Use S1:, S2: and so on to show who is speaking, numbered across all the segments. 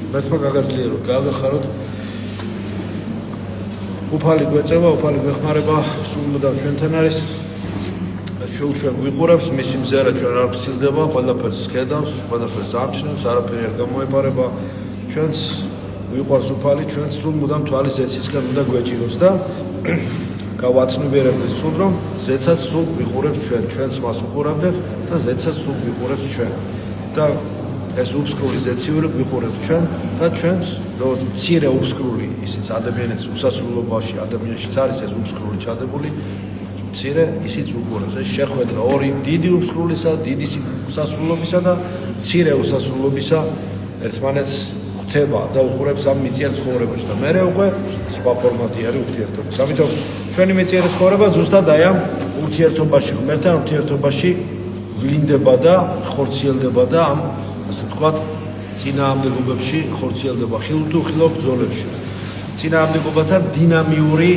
S1: მართლა გაგაზლიაროთ, გაგახაროთ. უფალი გვეწევა, უფალი გვეხმარება, სულ მუდამ ჩვენთან არის. ჩვენ გვიყურებს, მისი მზერა ჩვენ არ ვცილდება, ყველაფერს ხედავს, ყველაფერს ამჩნევს, არაფერი არ გამოეპარება. ჩვენს ვიყვარს უფალი, ჩვენს სულ მუდამ თვალის ზეცისკენ უნდა გვეჭიროს და გავაცნობიერებდეს სულ, რომ ზეცაც სულ ვიყურებს ჩვენ, ჩვენც მას უყურავდეთ და ზეცაც სულ ვიყურებს ჩვენ. და ეს უბსკრული ზეციური ვიყურებს ჩვენ და ჩვენც როგორც მცირე უბსკრული, ისიც ადამიანის უსასრულობაში, ადამიანშიც არის ეს უბსკრული ჩადებული, მცირე ისიც უყურებს. ეს შეხვედრა ორი დიდი უბსკრულისა, დიდი უსასრულობისა და მცირე უსასრულობისა ერთმანეთს ხვდება და უყურებს ამ მიწიერ ცხოვრებაში და მე უკვე სხვა ფორმატი არის ურთიერთობის. ამიტომ ჩვენი მიწიერ ცხოვრება ზუსტად აი ამ ურთიერთობაში, ღმერთთან ურთიერთობაში ვლინდება და ხორციელდება და ამ ასე ვთქვათ წინააღმდეგობებში ხორციელდება ხილ თუ ხილობ ბრძოლებში. წინააღმდეგობათა დინამიური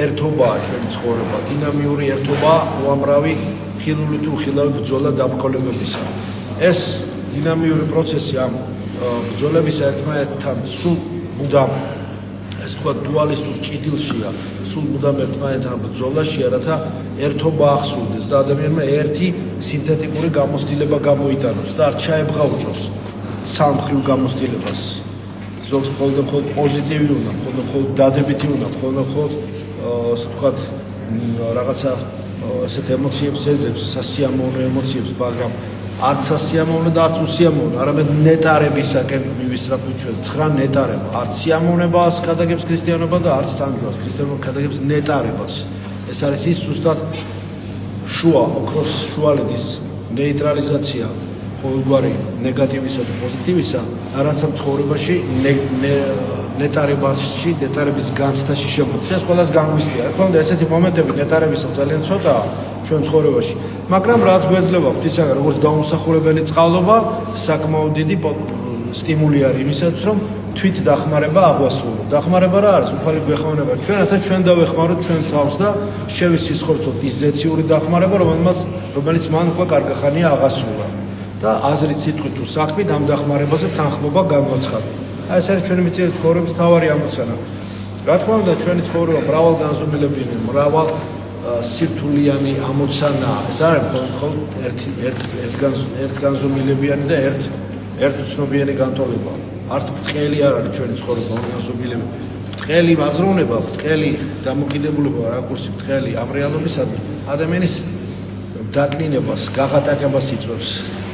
S1: ერთობაა ჩვენი ცხოვრება. დინამიური ერთობა უამრავი ხილული თუ ხილავი ბრძოლა დამკოლებებისა. ეს დინამიური პროცესი ამ ბრძოლებისა ერთმანეთთან სულ მუდამ ეს თქვა დუალისტურ ჭიდილშია, სულ მუდამ ერთმანეთთან ბრძოლაშია, რათა ერთობა ახსოვდეს და ადამიანმა ერთი სინთეტიკური გამოცდილება გამოიტანოს და არ ჩაებღაუჭოს სამხრივ გამოცდილებას. ზოგს მხოლოდ პოზიტივი უნდა, მხოლოდ დადებითი უნდა, მხოლოდ ასე ვთქვათ რაღაცა ესეთ ემოციებს ეძებს, სასიამოვნო ემოციებს, მაგრამ არც სასიამოვნო და არც უსიამოვნო, არამედ ნეტარებისაკენ მივისწრაფვით ჩვენ. 9 ნეტარება, არც სიამოვნებას გადაგებს ქრისტიანობა და არც თანჯვას. ქრისტიანობა გადაგებს ნეტარებას. ეს არის ის ზუსტად შუა, ოქროს შუალედის ნეიტრალიზაცია ყოველგვარი ნეგატივისა და პოზიტივისა, რაც ამ ცხოვრებაში ნეტარებაში, ნეტარების განცდაში შემოდის. ეს ყველას განგვისტია. რა თქმა უნდა, ესეთი მომენტები ნეტარებისა ძალიან ცოტაა ჩვენ ცხოვრებაში, მაგრამ რაც გვეძლება ღვთისაგან როგორც დაუმსახურებელი წყალობა, საკმაოდ დიდი სტიმული არის იმისათვის, რომ თვით დახმარება აღვასრულოთ. დახმარება რა არის? უფალი გვეხმარება ჩვენ, რათა ჩვენ დავეხმაროთ ჩვენ თავს და შევისისხლოთ ის ზეციური დახმარება, რომელიც მან უკვე კარგახანია აღასრულა. და აზრით, სიტყვით თუ საქმით ამ დახმარებაზე თანხმობა გამოაცხადა. ეს არის ჩვენი მიწიერი ცხოვრების მთავარი ამოცანა. რა თქმა უნდა, ჩვენი ცხოვრება მრავალ განზომილებიანი, მრავალ სირთულიანი ამოცანა. ეს არ არის მხოლოდ ერთ განზომილებიანი და ერთ უცნობიანი განტოლება. არც ბრტყელი არ არის ჩვენი ცხოვრება განზომილება. ბრტყელი აზროვნება, ბრტყელი დამოკიდებულება, რაკურსი ბრტყელი ამ რეალობისადმი ადამიანის დაკნინებას, გაღატაკებას იწვევს.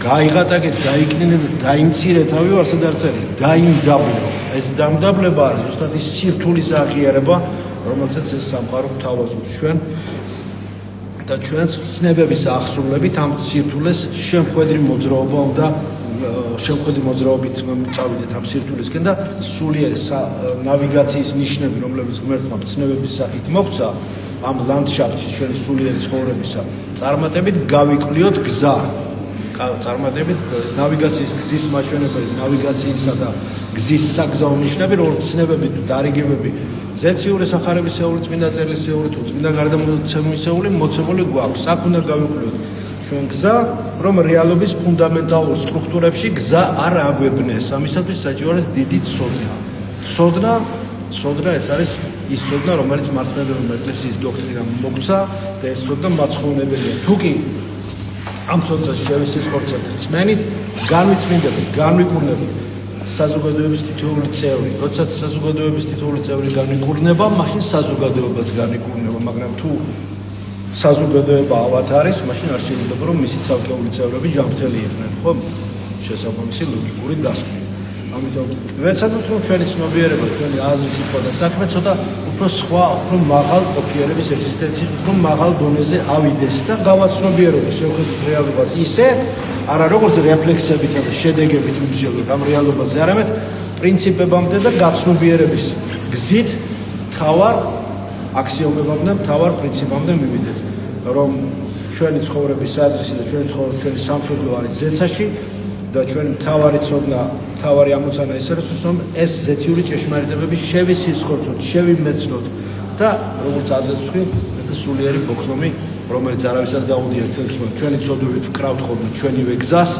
S1: გაიღატაკეთ, გაიკნინეთ, დაიმცირე თავი ვარსად არ წერია, დაიმდაბლო. ეს დამდაბლება არის ზუსტად ის სირთულის აღიარება, რომელსაც ეს სამყარო გვთავაზობს ჩვენ და ჩვენს ცნებების აღსრულებით ამ სირთულეს შემხედრი მოძრაობა უნდა შემხედრი მოძრაობით წავიდეთ ამ სირთულისკენ და სულიერი ნავიგაციის ნიშნები, რომლებიც ღმერთმა ცნებების სახით მოგცა ამ ლანდშაფტში ჩვენი სულიერი ცხოვრებისა, წარმატებით გავიკვლიოთ გზა. წარმატებით ნავიგაციის გზის მაჩვენებელი, ნავიგაციისა და გზის საგზაო ნიშნები, როგორც ცნებები თუ დარიგებები, ზეციური სახარებისეული, წმინდა წერილისეული თუ წმინდა გარდამოსცემისეული მოცემული გვაქვს. აქ უნდა გავიკვლიოთ ჩვენ გზა, რომ რეალობის ფუნდამენტალურ სტრუქტურებში გზა არ აგვებნეს. ამისათვის საჭირო არის დიდი ცოდნა. ცოდნა ეს არის ის ცოდნა, რომელიც მართლმადიდებლური ეკლესიის დოქტრინამ მოგცა და ეს ცოდნა მაცხოვნებელია. თუკი ამ ცოდნას შევისისხლოთ რწმენით, განვიწმინდებით, განვიკურნებით საზოგადოების თითოეული წევრი. როდესაც საზოგადოების თითოეული წევრი განვიკურნება, მაშინ საზოგადოებაც განვიკურნება, მაგრამ თუ საზოგადოება ავად არის, მაშინ არ შეიძლება რომ მისი ცალკეული წევრები ჯანმრთელი იყვნენ, ხო? შესაბამისი ლოგიკური დასკვნა. ამიტომ ვეცადოთ რომ ჩვენი ცნობიერება, ჩვენი აზრი, სიტყვა და საქმე ცოტა უფრო სხვა, უფრო მაღალ ყოფიერების ეგზისტენციის უფრო მაღალ დონეზე ავიდეს და გავაცნობიეროთ შევხედოთ რეალობას ისე, არა როგორც რეფლექსებითა და შედეგებით ვიმსჯელოთ ამ რეალობაზე, არამედ პრინციპებამდე და გაცნობიერების გზით თავარ აქსიომებამდე და თავარ პრინციპამდე მივიდეთ, რომ ჩვენი ცხოვრების აზრისი და ჩვენი სამშობლო არის ზეცაში და ჩვენი მთავარი ცოდნა, მთავარი ამოცანა ის არის, რომ ეს ზეციური ჭეშმარიტებები შევისისხლოთ, შევიმეცნოთ და როგორც ადრეს ვთქვი, ეს სულიერი ბოქნომი, რომელიც არავის არ დაუდია ჩვენი ცოდვით ვკრავთ ხოლმე ჩვენივე გზას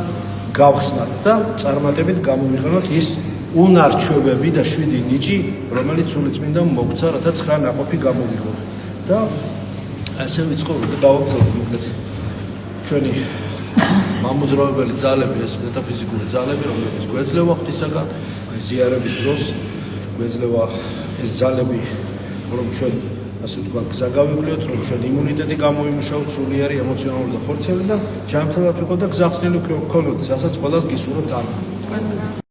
S1: გავხსნათ და წარმატებით გამოვიყენოთ ის უნარჩვევები და 7 ნიჭი, რომელიც სულიწმინდა მოგცა, რათა 9 ნაყოფი გამოვიღოთ. და ასე ვიცხოვროთ და გავაგზავნოთ მოკლედ ჩვენი მამოძრავებელი ძალები, ეს მეტაფიზიკური ძალები, რომლებიც გვეძლევა ღვთისაგან, ზიარების დროს გვეძლევა ეს ძალები, რომ ჩვენ ასე ვთქვათ, გზა გავიკვლიოთ, რომ ჩვენ იმუნიტეტი გამოიმუშავოთ, სულიერი ემოციონალური და ხორცელი და ჯანმრთელად ვიყოთ და გზახსნილი ვქონოთ, რასაც ყველას გისურვებთ.